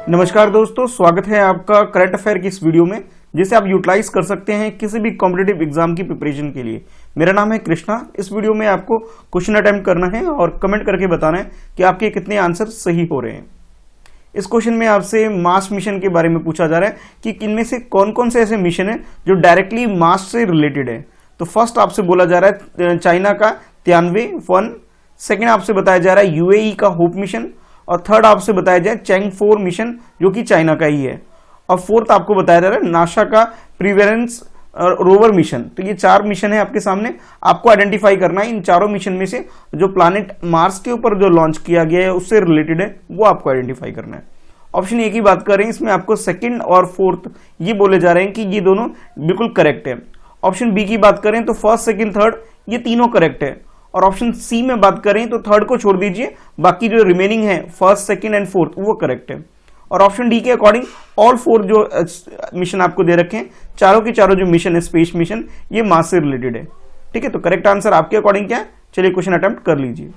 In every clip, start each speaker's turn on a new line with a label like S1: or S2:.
S1: नमस्कार दोस्तों, स्वागत है आपका करंट अफेयर की इस वीडियो में जिसे आप यूटिलाइज कर सकते हैं किसी भी कॉम्पिटिटिव एग्जाम की प्रिपरेशन के लिए। मेरा नाम है कृष्णा। इस वीडियो में आपको क्वेश्चन अटेम्प्ट करना है और कमेंट करके बताना है कि आपके कितने आंसर सही हो रहे हैं। इस क्वेश्चन में आपसे मार्स मिशन के बारे में पूछा जा रहा है कि इनमें से कौन कौन से ऐसे मिशन है जो डायरेक्टली मार्स से रिलेटेड है। तो फर्स्ट आपसे बोला जा रहा है चाइना का तियानवे-1, सेकेंड आपसे बताया जा रहा है यूएई का होप मिशन, और थर्ड आपसे बताया जाए चैंग-4 मिशन जो कि चाइना का ही है, और फोर्थ आपको बताया जा रहा है नासा का प्रिवेरेंस रोवर मिशन। तो ये 4 मिशन है आपके सामने, आपको आइडेंटिफाई करना है इन चारों मिशन में से जो प्लैनेट मार्स के ऊपर जो लॉन्च किया गया है उससे रिलेटेड है वो आपको आइडेंटिफाई करना है। ऑप्शन ए की बात करें, इसमें आपको सेकंड और फोर्थ ये बोले जा रहे हैं कि ये दोनों बिल्कुल करेक्ट है। ऑप्शन बी की बात करें तो फर्स्ट, सेकंड, थर्ड ये तीनों करेक्ट है, और ऑप्शन सी में बात करें तो थर्ड को छोड़ दीजिए, बाकी जो रिमेनिंग है फर्स्ट, सेकंड एंड फोर्थ वो करेक्ट है। और ऑप्शन डी के अकॉर्डिंग ऑल 4 जो मिशन आपको दे रखे हैं, चारों के चारों जो मिशन है स्पेस मिशन, ये मार्स से रिलेटेड है। ठीक है, तो करेक्ट आंसर आपके अकॉर्डिंग क्या है, चलिए क्वेश्चन अटेम्प्ट कर लीजिए।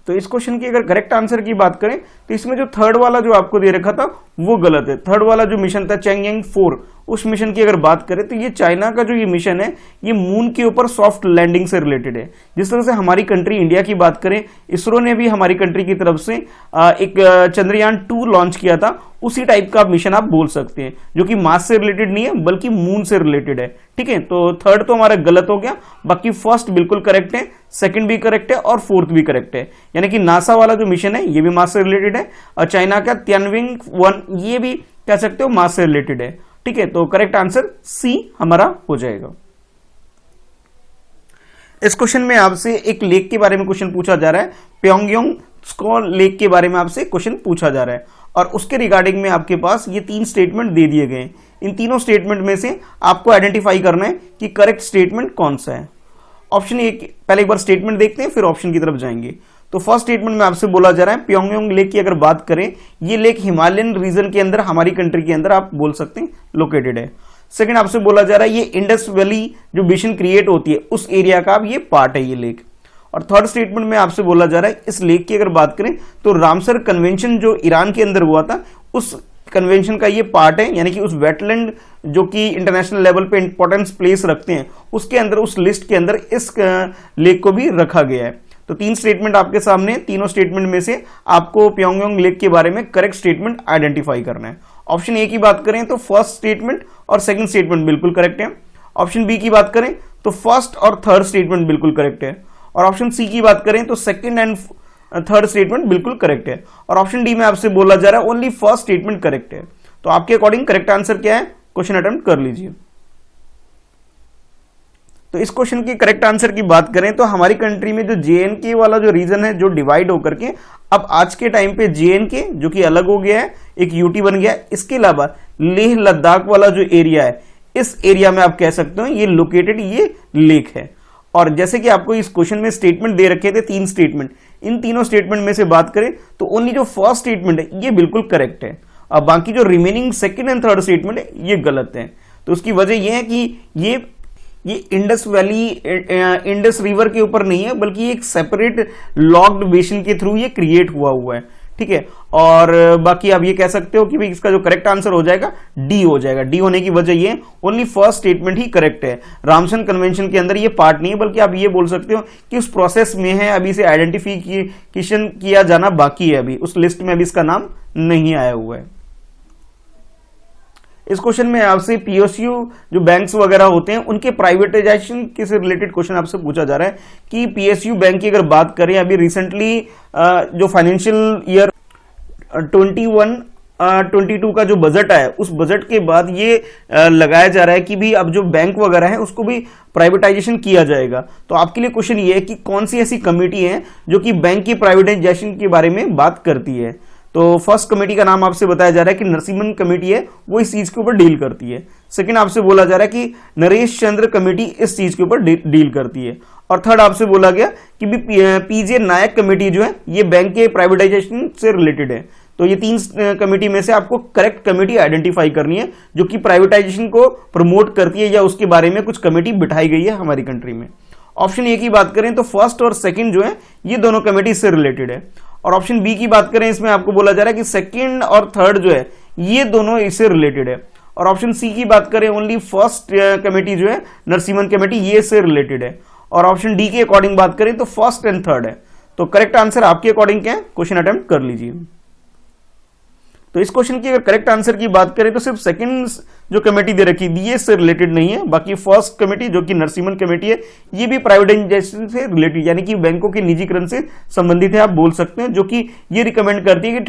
S1: तो इस क्वेश्चन की अगर करेक्ट आंसर की बात करें तो इसमें जो थर्ड वाला जो आपको दे रखा था वो गलत है। थर्ड वाला जो मिशन था चैंग-4, उस मिशन की अगर बात करें तो ये चाइना का जो ये मिशन है ये मून के ऊपर सॉफ्ट लैंडिंग से रिलेटेड है। जिस तरह से हमारी कंट्री इंडिया की बात करें, इसरो ने भी हमारी कंट्री की तरफ से एक चंद्रयान-2 लॉन्च किया था, उसी टाइप का मिशन आप बोल सकते हैं, जो कि मार्स से रिलेटेड नहीं है बल्कि मून से रिलेटेड है। ठीक है, तो थर्ड तो हमारा गलत हो गया, बाकी फर्स्ट बिल्कुल करेक्ट है, सेकंड भी करेक्ट है और फोर्थ भी करेक्ट है। यानी कि नासा वाला जो मिशन है ये भी मार्स से रिलेटेड है, और चाइना का तियानवे-1 ये भी कह सकते हो मार्स से रिलेटेड है। ठीक है, तो करेक्ट आंसर सी हमारा हो जाएगा। इस क्वेश्चन में आपसे एक लेक के बारे में क्वेश्चन पूछा जा रहा है, प्योंगयांग स्कॉल लेक के बारे में आपसे क्वेश्चन पूछा जा रहा है, और उसके रिगार्डिंग में आपके पास ये 3 स्टेटमेंट दे दिए गए। इन तीनों स्टेटमेंट में से आपको आइडेंटिफाई करना है कि करेक्ट स्टेटमेंट कौन सा है। ऑप्शन ए, पहले एक बार स्टेटमेंट देखते हैं फिर ऑप्शन की तरफ जाएंगे। तो फर्स्ट स्टेटमेंट में आपसे बोला जा रहा है प्योंगयांग लेक की अगर बात करें, ये लेक हिमालयन रीजन के अंदर हमारी कंट्री के अंदर आप बोल सकते हैं लोकेटेड है। सेकंड आपसे बोला जा रहा है ये इंडस वैली जो बेसिन क्रिएट होती है उस एरिया का ये पार्ट है ये लेक। और थर्ड स्टेटमेंट में आपसे बोला जा रहा है इस लेक की अगर बात करें तो रामसर कन्वेंशन जो ईरान के अंदर हुआ था उस कन्वेंशन का ये पार्ट है, यानी कि उस वेटलैंड जो कि इंटरनेशनल लेवल पे इंपॉर्टेंस प्लेस रखते हैं उसके अंदर, उस लिस्ट के अंदर इस लेक को भी रखा गया है। तो 3 स्टेटमेंट आपके सामने, तीनों स्टेटमेंट में से आपको प्योंगयांग लेक के बारे में करेक्ट स्टेटमेंट आइडेंटिफाई करना है। ऑप्शन ए की बात करें तो फर्स्ट स्टेटमेंट और सेकंड स्टेटमेंट बिल्कुल करेक्ट है। ऑप्शन बी की बात करें तो फर्स्ट और थर्ड स्टेटमेंट बिल्कुल करेक्ट है, और ऑप्शन सी की बात करें तो सेकंड एंड थर्ड स्टेटमेंट बिल्कुल करेक्ट है, और ऑप्शन डी में आपसे बोला जा रहा है ओनली फर्स्ट स्टेटमेंट करेक्ट है। तो आपके अकॉर्डिंग करेक्ट आंसर क्या है, क्वेश्चन अटेम्प्ट कर लीजिए। तो इस क्वेश्चन की करेक्ट आंसर की बात करें तो हमारी कंट्री में जो JNK वाला जो रीजन है जो डिवाइड होकर के अब आज के टाइम पे JNK जो कि अलग हो गया है, एक यूटी बन गया है। इसके अलावा लेह लद्दाख वाला जो एरिया है, इस एरिया में आप कह सकते हो ये लोकेटेड ये लेक है। और जैसे कि आपको इस क्वेश्चन में स्टेटमेंट दे रखे थे 3 स्टेटमेंट, इन तीनों स्टेटमेंट में से बात करें तो ओनली जो फर्स्ट स्टेटमेंट है ये बिल्कुल करेक्ट है, और बाकी जो remaining second and third statement है ये गलत है। तो उसकी वजह यह है कि ये इंडस वैली इंडस रिवर के ऊपर नहीं है, बल्कि एक सेपरेट लॉक्ड बेसिन के थ्रू ये क्रिएट हुआ है। ठीक है, और बाकी आप ये कह सकते हो कि भाई इसका जो करेक्ट आंसर हो जाएगा डी हो जाएगा। डी होने की वजह ये ओनली फर्स्ट स्टेटमेंट ही करेक्ट है, रामसन कन्वेंशन के अंदर ये पार्ट नहीं है, बल्कि आप ये बोल सकते हो कि उस प्रोसेस में है, अभी इसे आइडेंटिफिकेशन किया जाना बाकी है, अभी उस लिस्ट में अभी इसका नाम नहीं आया हुआ है। इस क्वेश्चन में आपसे PSU जो बैंक्स वगैरह होते हैं उनके प्राइवेटाइजेशन के से रिलेटेड क्वेश्चन आपसे पूछा जा रहा है कि PSU बैंक की अगर बात करें, अभी रिसेंटली जो फाइनेंशियल ईयर 21-22 का जो बजट आया उस बजट के बाद ये लगाया जा रहा है कि भी अब जो बैंक वगैरह है उसको भी प्राइवेटाइजेशन किया जाएगा। तो आपके लिए क्वेश्चन ये है कि कौन सी ऐसी कमेटी है जो कि बैंक की प्राइवेटाइजेशन के बारे में बात करती है। तो फर्स्ट कमेटी का नाम आपसे बताया जा रहा है कि नरसिम्हन कमेटी है, वो इस चीज के ऊपर डील करती है। सेकंड आपसे बोला जा रहा है कि नरेश चंद्र कमेटी इस चीज के ऊपर डील करती है, और थर्ड आपसे बोला गया कि भी PJ नायक कमेटी जो है ये बैंक के प्राइवेटाइजेशन से रिलेटेड है। तो ये 3 कमेटी में से आपको करेक्ट कमेटी आइडेंटिफाई करनी है जो कि प्राइवेटाइजेशन को प्रमोट करती है या उसके बारे में कुछ कमेटी बिठाई गई है हमारी कंट्री में। ऑप्शन ए की बात करें तो फर्स्ट और सेकंड जो है ये दोनों कमेटी इससे रिलेटेड है, और ऑप्शन बी की बात करें इसमें आपको बोला जा रहा है कि सेकंड और थर्ड जो है ये दोनों इससे रिलेटेड है, और ऑप्शन सी की बात करें ओनली फर्स्ट कमेटी जो है नरसिम्हन कमेटी ये इससे रिलेटेड है, और ऑप्शन डी के अकॉर्डिंग बात करें तो फर्स्ट एंड थर्ड है। तो करेक्ट आंसर आपके अकॉर्डिंग क्या है, क्वेश्चन अटेम्प्ट कर लीजिए। तो इस क्वेश्चन की अगर करेक्ट आंसर की बात करें तो सिर्फ सेकंड जो कमेटी दे रखी है ये इससे रिलेटेड नहीं है, बाकी फर्स्ट कमेटी जो कि नरसिम्हन कमेटी है ये भी प्राइवेटाइजेशन से रिलेटेड यानी कि बैंकों के निजीकरण से संबंधित है आप बोल सकते हैं, जो कि ये रिकमेंड करती है कि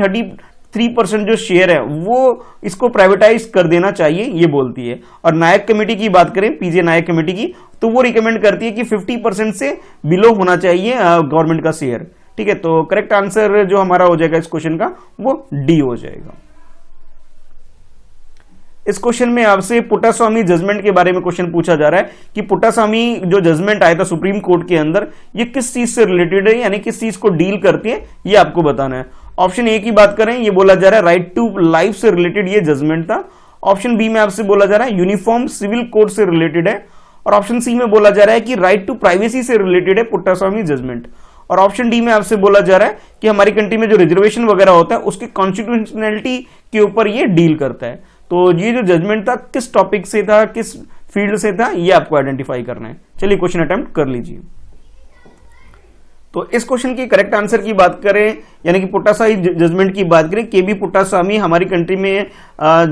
S1: 33% जो शेयर है वो इसको प्राइवेटाइज कर देना चाहिए ये बोलती है। और नायक कमेटी की बात करें, पीजे नायक कमेटी की, तो वो रिकमेंड करती है कि 50% से बिलो होना चाहिए गवर्नमेंट का शेयर। ठीक है, तो करेक्ट आंसर जो हमारा हो जाएगा इस क्वेश्चन का वो डी हो जाएगा। इस क्वेश्चन में आपसे पुट्टास्वामी जजमेंट के बारे में क्वेश्चन पूछा जा रहा है कि पुट्टास्वामी जो जजमेंट आया था सुप्रीम कोर्ट के अंदर ये किस चीज से रिलेटेड है, यानी किस चीज को डील करती है ये आपको बताना है। ऑप्शन ए की बात करें ये बोला जा रहा है राइट टू लाइफ से रिलेटेड ये जजमेंट था, ऑप्शन बी में आपसे बोला जा रहा है यूनिफॉर्म सिविल कोड से रिलेटेड है, और ऑप्शन सी में बोला जा रहा है कि राइट टू प्राइवेसी से रिलेटेड है पुट्टास्वामी जजमेंट, और ऑप्शन डी में आपसे बोला जा रहा है कि हमारी कंट्री में जो रिजर्वेशन वगैरह होता है उसकी कॉन्स्टिट्यूशनलिटी के ऊपर ये डील करता है। तो ये जो जजमेंट था किस टॉपिक से था, किस फील्ड से था, ये आपको आइडेंटिफाई करना है। चलिए क्वेश्चन अटेम्प्ट कर लीजिए। तो इस क्वेश्चन की करेक्ट आंसर की बात करें यानी कि पुट्टास्वामी जजमेंट की बात करें, केबी पुट्टास्वामी हमारी कंट्री में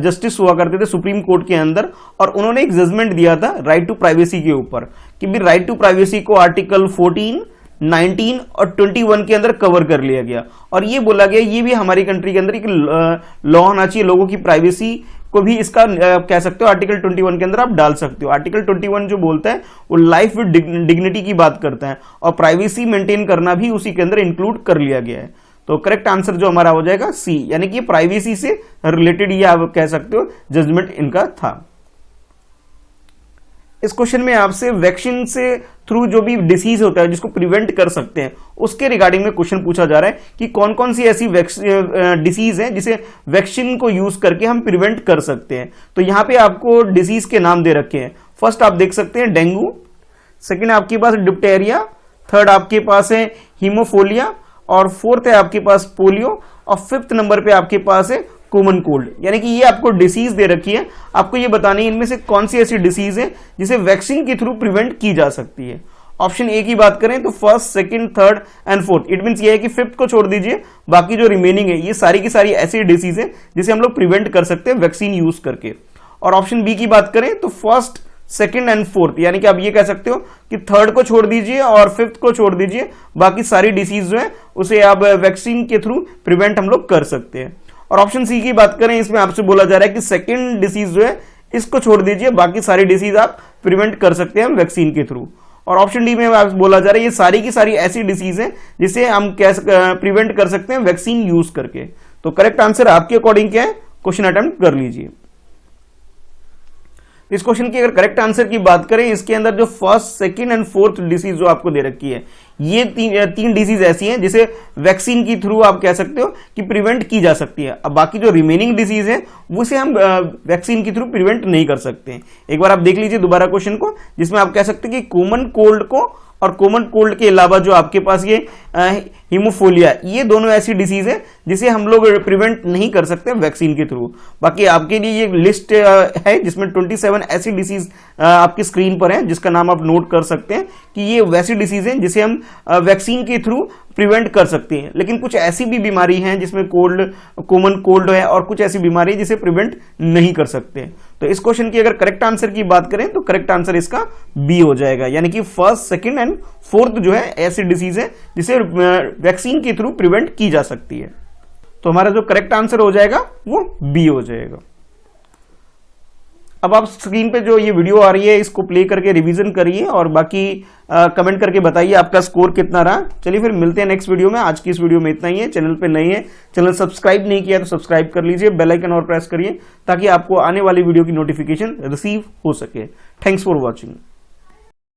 S1: जस्टिस हुआ करते थे सुप्रीम कोर्ट के अंदर, और उन्होंने एक जजमेंट दिया था राइट टू प्राइवेसी के ऊपर कि भी राइट टू प्राइवेसी को आर्टिकल 14, 19 और 21 के अंदर कवर कर लिया गया, और ये बोला गया ये भी हमारी कंट्री के अंदर एक लॉ होना चाहिए, लोगों की प्राइवेसी को भी इसका कह सकते हो आर्टिकल 21 के अंदर आप डाल सकते हो। आर्टिकल 21 जो बोलता है वो लाइफ विद डिग्निटी की बात करता है, और प्राइवेसी मेंटेन करना भी उसी के अंदर इंक्लूड कर लिया गया है। तो करेक्ट आंसर जो हमारा हो जाएगा सी, यानी कि प्राइवेसी से रिलेटेड ये आप कह सकते हो जजमेंट इनका था। इस क्वेश्चन में आपसे वैक्सीन से थ्रू जो भी डिसीज होता है जिसको प्रिवेंट कर सकते हैं उसके रिगार्डिंग में क्वेश्चन पूछा जा रहा है कि कौन कौन सी ऐसी डिसीज है जिसे वैक्सीन को यूज करके हम प्रिवेंट कर सकते हैं। तो यहां पे आपको डिसीज के नाम दे रखे हैं। फर्स्ट आप देख सकते हैं डेंगू, सेकंड आपके पास डिप्टेरिया, थर्ड आपके पास है हीमोफोलिया, और फोर्थ है आपके पास पोलियो, और फिफ्थ नंबर पे आपके पास है कॉमन कोल्ड। यानी कि ये आपको डिसीज दे रखी है, आपको ये बतानी है इनमें से कौन सी ऐसी डिसीज है जिसे वैक्सीन के थ्रू प्रिवेंट की जा सकती है। ऑप्शन ए की बात करें तो first, second, third and fourth, it means ये है कि फिफ्थ को छोड़ दीजिए, बाकी जो रिमेनिंग है ये सारी की सारी ऐसी डिसीज है जिसे हम लोग प्रिवेंट कर सकते हैं वैक्सीन यूज करके। और ऑप्शन बी की बात करें तो फर्स्ट, सेकंड एंड फोर्थ, यानी कि आप ये कह सकते हो कि थर्ड को छोड़ दीजिए और फिफ्थ को छोड़ दीजिए, बाकी सारी डिसीज जो है उसे आप वैक्सीन के थ्रू प्रिवेंट हम लोग कर सकते हैं। और ऑप्शन सी की बात करें इसमें आपसे बोला जा रहा है कि सेकंड डिसीज जो है इसको छोड़ दीजिए, बाकी सारी डिसीज आप प्रिवेंट कर सकते हैं वैक्सीन के थ्रू। और ऑप्शन डी में बोला जा रहा है ये सारी की सारी ऐसी डिसीज है जिसे हम प्रिवेंट कर सकते हैं वैक्सीन यूज करके। तो करेक्ट आंसर आपके अकॉर्डिंग क्या है, क्वेश्चन अटेम्प्ट कर लीजिए। इस क्वेश्चन की अगर करेक्ट आंसर की बात करें इसके अंदर जो first, second and fourth disease जो आपको दे रखी है ये तीन डिसीज ऐसी हैं जिसे वैक्सीन की थ्रू आप कह सकते हो कि प्रिवेंट की जा सकती है। अब बाकी जो रिमेनिंग डिसीज है उसे हम वैक्सीन के थ्रू प्रिवेंट नहीं कर सकते हैं। एक बार आप देख लीजिए दोबारा क्वेश्चन को, जिसमें आप कह सकते हैं कि कॉमन कोल्ड को और कॉमन कोल्ड के अलावा जो आपके पास ये हीमोफोलिया, ये दोनों ऐसी डिसीज है जिसे हम लोग प्रिवेंट नहीं कर सकते वैक्सीन के थ्रू। बाकी आपके लिए ये लिस्ट है जिसमें 27 ऐसी डिसीज आपकी स्क्रीन पर है जिसका नाम आप नोट कर सकते हैं कि ये वैसी डिसीज है जिसे हम वैक्सीन के थ्रू प्रिवेंट कर सकते हैं। लेकिन कुछ ऐसी भी बीमारी हैं जिसमें कॉमन कोल्ड है और कुछ ऐसी बीमारी जिसे प्रिवेंट नहीं कर सकते। तो इस क्वेश्चन की अगर करेक्ट आंसर की बात करें तो करेक्ट आंसर इसका बी हो जाएगा, यानी कि फर्स्ट, सेकंड एंड फोर्थ जो है ऐसी डिसीज है जिसे वैक्सीन के थ्रू प्रिवेंट की जा सकती है। तो हमारा जो करेक्ट आंसर हो जाएगा वो बी हो जाएगा। अब आप स्क्रीन पे जो ये वीडियो आ रही है इसको प्ले करके रिवीजन करिए और बाकी कमेंट करके बताइए आपका स्कोर कितना रहा। चलिए फिर मिलते हैं नेक्स्ट वीडियो में। आज की इस वीडियो में इतना ही है। चैनल पे नए हैं, चैनल सब्सक्राइब नहीं किया तो सब्सक्राइब कर लीजिए, बेल आइकन और प्रेस करिए ताकि आपको आने वाली वीडियो की नोटिफिकेशन रिसीव हो सके। Thanks for watching.